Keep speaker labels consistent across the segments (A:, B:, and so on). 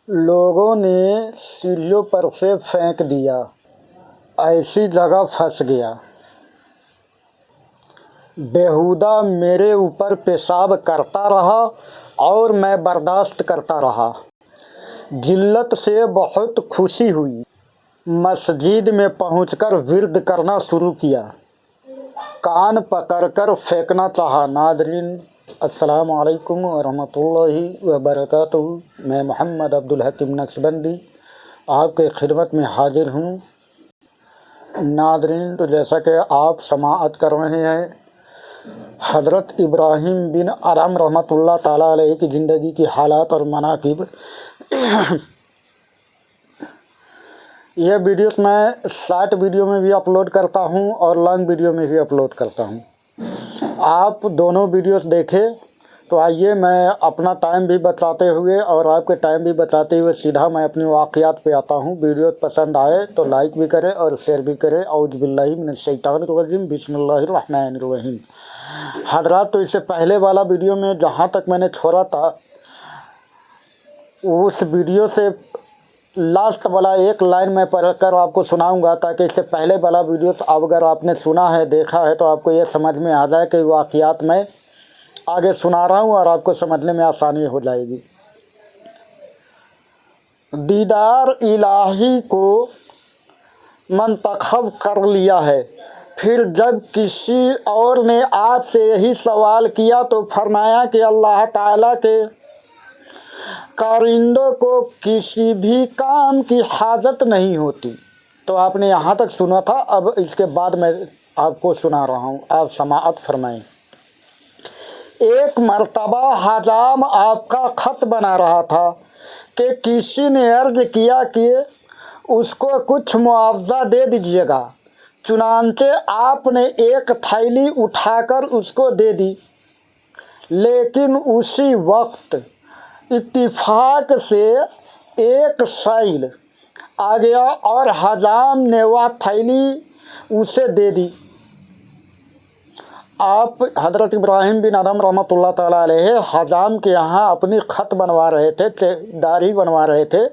A: لوگوں نے سیڑھیوں پر سے پھینک دیا، ایسی جگہ پھنس گیا۔ بیہودہ میرے اوپر پیشاب کرتا رہا اور میں برداشت کرتا رہا۔ ذلت سے بہت خوشی ہوئی۔ مسجد میں پہنچ کر ورد کرنا شروع کیا۔ کان پکڑ کر پھینکنا چاہا۔ ناظرین السلام علیکم ورحمۃ اللہ وبرکاتہ۔ میں محمد عبدالحکیم نقشبندی آپ کے خدمت میں حاضر ہوں۔ ناظرین، تو جیسا کہ آپ سماعت کر رہے ہیں، حضرت ابراہیم بن ادھم رحمۃ اللہ تعالیٰ علیہ کی زندگی کی حالات اور مناقب، یہ ویڈیوز میں شارٹ ویڈیو میں بھی اپلوڈ کرتا ہوں اور لانگ ویڈیو میں بھی اپلوڈ کرتا ہوں۔ آپ دونوں ویڈیوز دیکھیں تو آئیے میں اپنا ٹائم بھی بچاتے ہوئے اور آپ کے ٹائم بھی بچاتے ہوئے سیدھا میں اپنی واقعات پہ آتا ہوں۔ ویڈیو پسند آئے تو لائک بھی کریں اور شیئر بھی کریں۔ اعوذ باللہ من الشیطان الرجیم، بسم اللہ الرحمن الرحیم۔ حضرات، تو اس سے پہلے والا ویڈیو میں جہاں تک میں نے چھوڑا تھا، اس ویڈیو سے لاسٹ والا ایک لائن میں پڑھ کر آپ کو سناؤں گا، تاکہ اس سے پہلے والا ویڈیو اگر آپ نے سنا ہے، دیکھا ہے، تو آپ کو یہ سمجھ میں آ جائے کہ واقعات میں آگے سنا رہا ہوں اور آپ کو سمجھنے میں آسانی ہو جائے گی۔ دیدار الہی کو منتخب کر لیا ہے۔ پھر جب کسی اور نے آپ سے یہی سوال کیا تو فرمایا کہ اللہ تعالیٰ کے کارندوں کو کسی بھی کام کی حاجت نہیں ہوتی۔ تو آپ نے یہاں تک سنا تھا، اب اس کے بعد میں آپ کو سنا رہا ہوں، آپ سماعت فرمائیں۔ ایک مرتبہ حجام آپ کا خط بنا رہا تھا کہ کسی نے عرض کیا کہ اس کو کچھ معاوضہ دے دیجیے گا۔ چنانچہ آپ نے ایک تھیلی اٹھا کر اس کو دے دی، لیکن اسی وقت اتفاق سے ایک سائل آ گیا اور حجام نے وہ تھیلی اسے دے دی۔ آپ حضرت ابراہیم بن ادھم رحمۃ اللہ تعالیٰ علیہ حجام کے یہاں اپنی خط بنوا رہے تھے، داڑھی بنوا رہے تھے،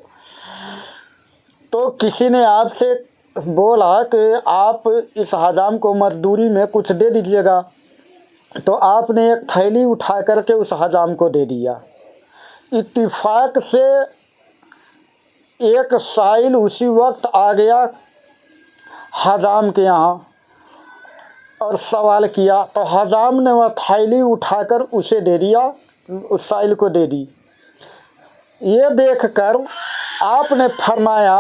A: تو کسی نے آپ سے بولا کہ آپ اس حجام کو مزدوری میں کچھ دے دیجیے گا، تو آپ نے ایک تھیلی اٹھا کر کے اس حجام کو دے دیا۔ اتفاق سے ایک سائل اسی وقت آ گیا حجام کے یہاں اور سوال کیا، تو حجام نے وہ تھیلی اٹھا کر اسے دے دیا، اس سائل کو دے دی۔ یہ دیکھ کر آپ نے فرمایا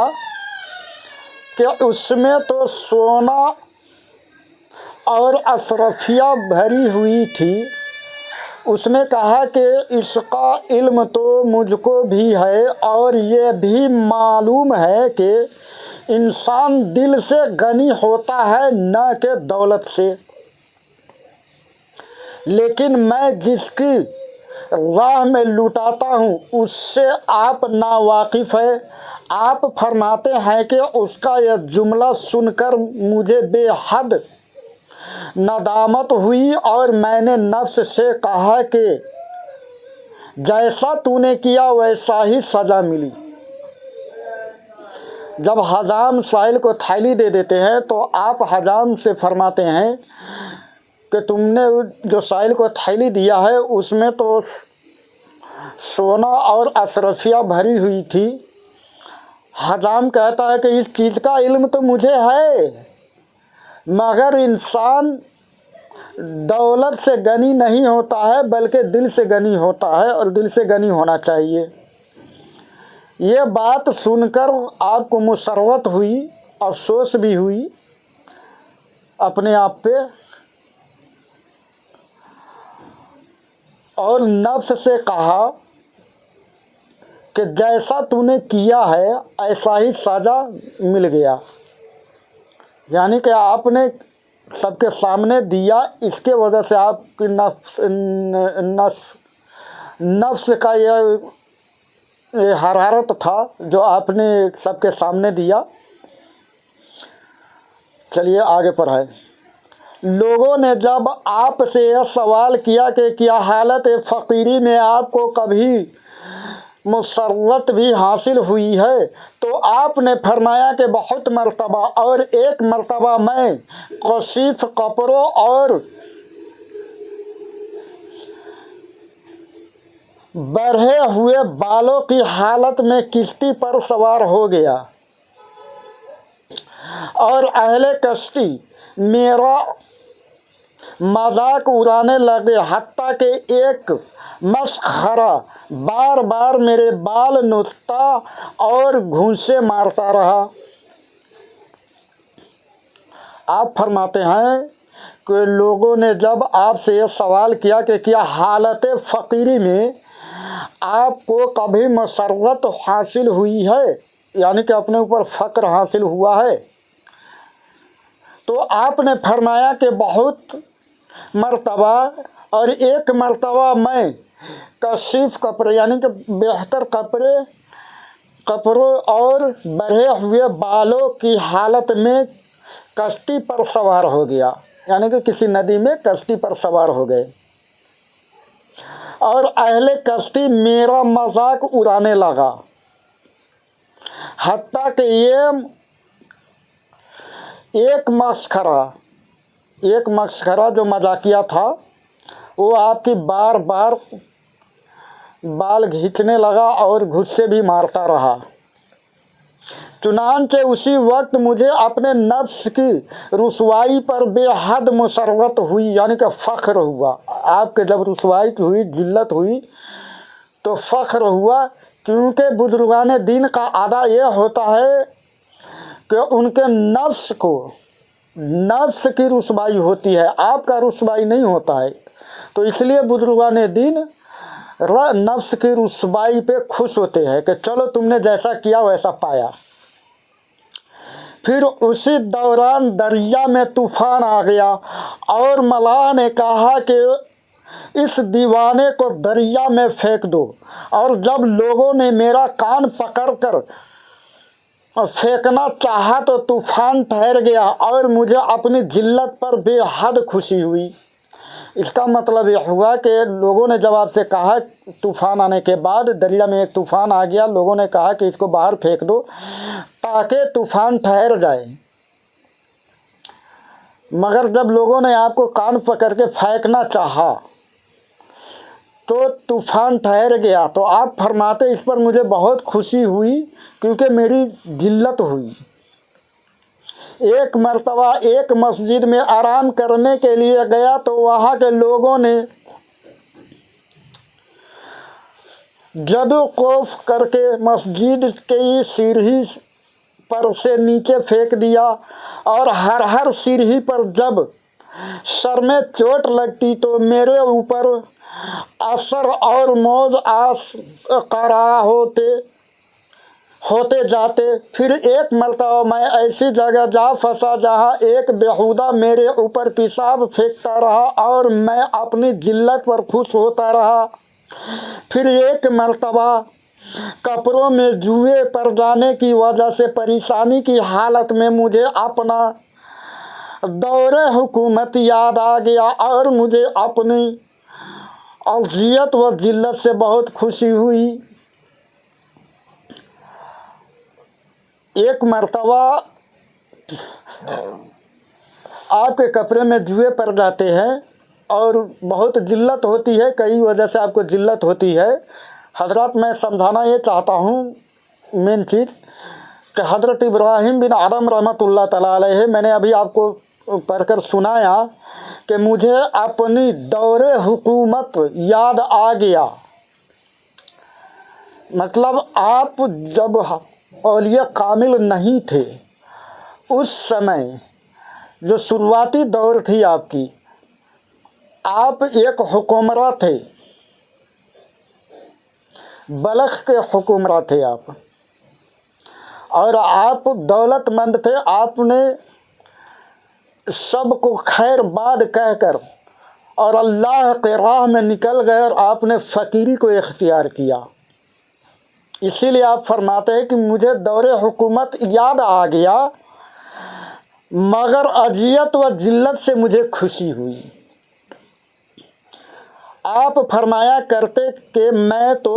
A: کہ اس میں تو سونا اور اشرفیہ بھری ہوئی تھی۔ اس نے کہا کہ اس کا علم تو مجھ کو بھی ہے اور یہ بھی معلوم ہے کہ انسان دل سے غنی ہوتا ہے، نہ کہ دولت سے، لیکن میں جس کی راہ میں لٹاتا ہوں اس سے آپ ناواقف ہے۔ آپ فرماتے ہیں کہ اس کا یہ جملہ سن کر مجھے بے حد ندامت ہوئی اور میں نے نفس سے کہا کہ جیسا تو نے کیا ویسا ہی سزا ملی۔ جب حجام سائل کو تھیلی دے دیتے ہیں تو آپ حجام سے فرماتے ہیں کہ تم نے جو سائل کو تھیلی دیا ہے اس میں تو سونا اور اشرفیہ بھری ہوئی تھی۔ حجام کہتا ہے کہ اس چیز کا علم تو مجھے ہے، مگر انسان دولت سے غنی نہیں ہوتا ہے بلکہ دل سے غنی ہوتا ہے، اور دل سے غنی ہونا چاہیے۔ یہ بات سن کر آپ کو مسرت ہوئی، افسوس بھی ہوئی اپنے آپ پہ، اور نفس سے کہا کہ جیسا تو نے کیا ہے ایسا ہی سزا مل گیا۔ یعنی کہ آپ نے سب کے سامنے دیا، اس کے وجہ سے آپ کی نفس کا یہ حرارت تھا جو آپ نے سب کے سامنے دیا۔ چلیے آگے پڑھائیں۔ لوگوں نے جب آپ سے یہ سوال کیا کہ کیا حالت فقیری میں آپ کو کبھی مسرت بھی حاصل ہوئی ہے، تو آپ نے فرمایا کہ بہت مرتبہ، اور ایک مرتبہ میں کثیف کپڑوں اور بڑھے ہوئے بالوں کی حالت میں کشتی پر سوار ہو گیا، اور اہل کشتی میرا مذاق اڑانے لگے، حتیٰ کہ ایک مسخرہ بار بار میرے بال نوچتا اور گھونسے مارتا رہا۔ آپ فرماتے ہیں کہ لوگوں نے جب آپ سے یہ سوال کیا کہ کیا حالت فقیری میں آپ کو کبھی مسرت حاصل ہوئی ہے، یعنی کہ اپنے اوپر فقر حاصل ہوا ہے، تو آپ نے فرمایا کہ بہت مرتبہ، اور ایک مرتبہ میں کثیف کپڑے یعنی کہ بہتر کپڑوں اور بڑھے ہوئے بالوں کی حالت میں کشتی پر سوار ہو گیا، یعنی کہ کسی ندی میں کشتی پر سوار ہو گئے، اور اہل کشتی میرا مذاق اڑانے لگا، حتیٰ کہ یہ ایک مسخرہ جو مذاقیہ تھا وہ آپ کی بار بار بال کھینچنے لگا اور گھوسے بھی مارتا رہا۔ چنانچہ اسی وقت مجھے اپنے نفس کی رسوائی پر بے حد مسرت ہوئی، یعنی کہ فخر ہوا۔ آپ کے جب رسوائی ہوئی، ذلت ہوئی تو فخر ہوا، کیونکہ بزرگان دین کا عادہ یہ ہوتا ہے کہ ان کے نفس کی رسوائی ہوتی ہے، آپ کا رسوائی نہیں ہوتا ہے، تو اس لیے بزرگان دین نفس کی رسوائی پہ خوش ہوتے ہیں کہ چلو تم نے جیسا کیا ویسا پایا۔ پھر اسی دوران دریا میں طوفان آ گیا، اور ملاح نے کہا کہ اس دیوانے کو دریا میں پھینک دو، اور جب لوگوں نے میرا کان پکڑ کر پھینکنا چاہا تو طوفان ٹھہر گیا، اور مجھے اپنی ذلت پر بے حد خوشی ہوئی۔ اس کا مطلب یہ ہوا کہ لوگوں نے جب آپ سے کہا، طوفان آنے کے بعد دریا میں ایک طوفان آ گیا، لوگوں نے کہا کہ اس کو باہر پھینک دو تاکہ طوفان ٹھہر جائے، مگر جب لوگوں نے آپ کو کان پکڑ کے پھینکنا چاہا تو طوفان ٹھہر گیا، تو آپ فرماتے اس پر مجھے بہت خوشی ہوئی کیونکہ میری ذلت ہوئی۔ ایک مرتبہ ایک مسجد میں آرام کرنے کے لیے گیا تو وہاں کے لوگوں نے جدو کوف کر کے مسجد کی سیڑھی پر سے نیچے پھینک دیا، اور ہر سیڑھی پر جب سر میں چوٹ لگتی تو میرے اوپر اثر اور موج قرار ہوتے جاتے۔ پھر ایک مرتبہ میں ایسی جگہ جا پھنسا جہاں ایک بیہودہ میرے اوپر پیشاب پھینکتا رہا اور میں اپنی ذلت پر خوش ہوتا رہا۔ پھر ایک مرتبہ کپڑوں میں جوئے پڑ جانے کی وجہ سے پریشانی کی حالت میں مجھے اپنا دور حکومت یاد آ گیا، اور مجھے اپنی اذیت و ذلت سے بہت خوشی ہوئی۔ ایک مرتبہ آپ کے کپڑے میں جوئے پڑ جاتے ہیں اور بہت ذلت ہوتی ہے، کئی وجہ سے آپ کو ذلت ہوتی ہے۔ حضرات میں سمجھانا یہ چاہتا ہوں مین چیز کہ حضرت ابراہیم بن آدم رحمۃ اللہ تعالیٰ علیہ، میں نے ابھی آپ کو پڑھ کر سنایا کہ مجھے اپنی دور حکومت یاد آ گیا، مطلب آپ جب اولیاء کامل نہیں تھے، اس سمے جو شروعاتی دور تھی آپ کی، آپ ایک حکمراں تھے، بلخ کے حکمراں تھے آپ، اور آپ دولت مند تھے۔ آپ نے سب کو خیر باد کہہ کر اور اللہ کے راہ میں نکل گئے، اور آپ نے فقیری کو اختیار کیا۔ اسی لیے آپ فرماتے ہیں کہ مجھے دور حکومت یاد آ گیا، مگر اذیت و ذلت سے مجھے خوشی ہوئی۔ آپ فرمایا کرتے کہ میں تو